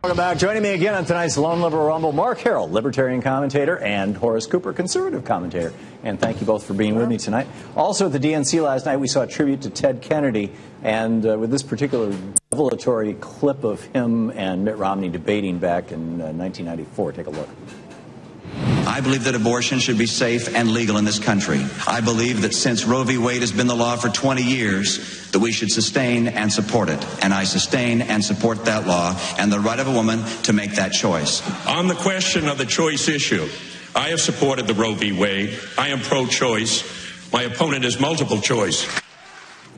Welcome back. Joining me again on tonight's Lone Liberal Rumble, Marc, libertarian commentator, and Horace Cooper, conservative commentator. And thank you both for being with me tonight. Also at the DNC last night, we saw a tribute to Ted Kennedy, and with this particular revelatory clip of him and Mitt Romney debating back in 1994. Take a look. I believe that abortion should be safe and legal in this country. I believe that since Roe v. Wade has been the law for 20 years, that we should sustain and support it. And I sustain and support that law and the right of a woman to make that choice. On the question of the choice issue, I have supported the Roe v. Wade. I am pro-choice. My opponent is multiple choice.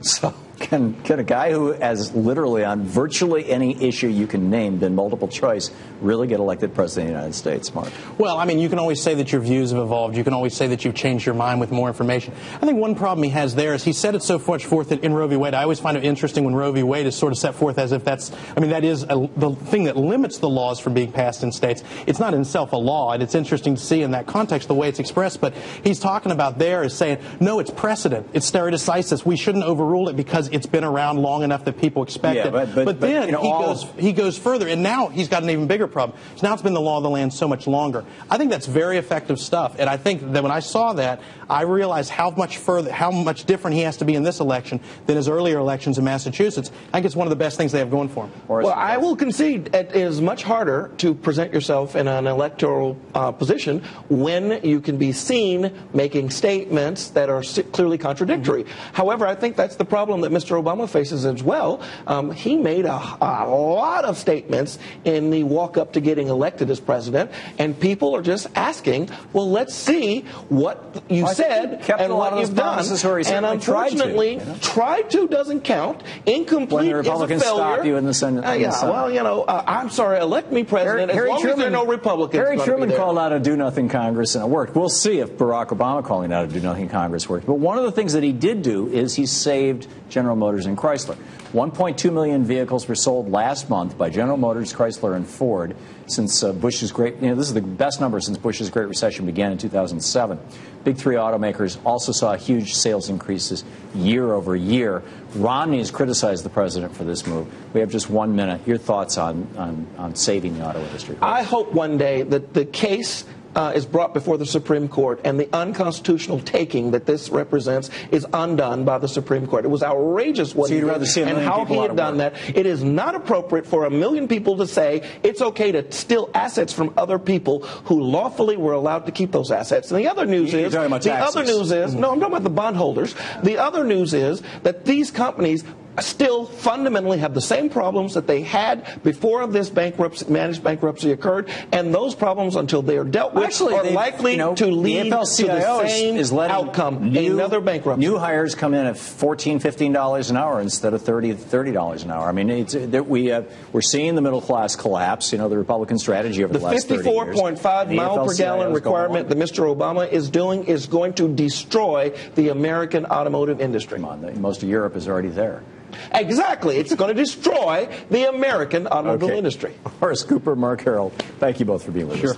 So can a guy who has literally on virtually any issue you can name been multiple choice really get elected president of the United States, Marc? Well, I mean, you can always say that your views have evolved. You can always say that you've changed your mind with more information. I think one problem he has there is he said it so much forth in Roe v. Wade. I always find it interesting when Roe v. Wade is sort of set forth as if that's, I mean, that is the thing that limits the laws from being passed in states. It's not in itself a law, and it's interesting to see in that context the way it's expressed. But he's talking about there is saying, no, it's precedent. It's stare decisis. We shouldn't overrule it because it's been around long enough that people expect it. But then you know, he goes further, and now he's got an even bigger problem. So now it's been the law of the land so much longer. I think that's very effective stuff, and I think that when I saw that, I realized how much different he has to be in this election than his earlier elections in Massachusetts. I think it's one of the best things they have going for him. Well, I will concede it is much harder to present yourself in an electoral position when you can be seen making statements that are clearly contradictory. However, I think that's the problem that Mr. Obama faces as well. He made a lot of statements in the walk-up to getting elected as president, and people are just asking, well, let's see what you said and what you've done. And unfortunately, tried to doesn't count. Incomplete is a failure. Stop you in the Senate. Well, you know, I'm sorry, elect me president as long as there are no Republicans. Harry Truman called out a do-nothing Congress, and it worked. We'll see if Barack Obama calling out a do-nothing Congress worked. But one of the things that he did do is he saved General Motors and Chrysler. 1.2 million vehicles were sold last month by General Motors, Chrysler, and Ford since Bush's great, this is the best number since Bush's Great Recession began in 2007. Big three automakers also saw huge sales increases year over year. Romney has criticized the president for this move. We have just 1 minute. Your thoughts on saving the auto industry? I hope one day that the case is brought before the Supreme Court and the unconstitutional taking that this represents is undone by the Supreme Court. It was outrageous what he did and how he had done that. It is not appropriate for 1 million people to say it's okay to steal assets from other people who lawfully were allowed to keep those assets. And the other news is, no, I'm talking about the bondholders. The other news is that these companies still fundamentally have the same problems that they had before this managed bankruptcy occurred, and those problems, until they are dealt with, are likely to lead to the same outcome, another bankruptcy. New hires come in at $14, $15 an hour instead of $30 an hour. I mean, we're seeing the middle class collapse. You know, the Republican strategy over the last 30 years. The 54.5 mile per gallon requirement that Mr. Obama is doing is going to destroy the American automotive industry. Come on, most of Europe is already there. Exactly. It's going to destroy the American automobile industry. Horace Cooper, Marc, thank you both for being with us.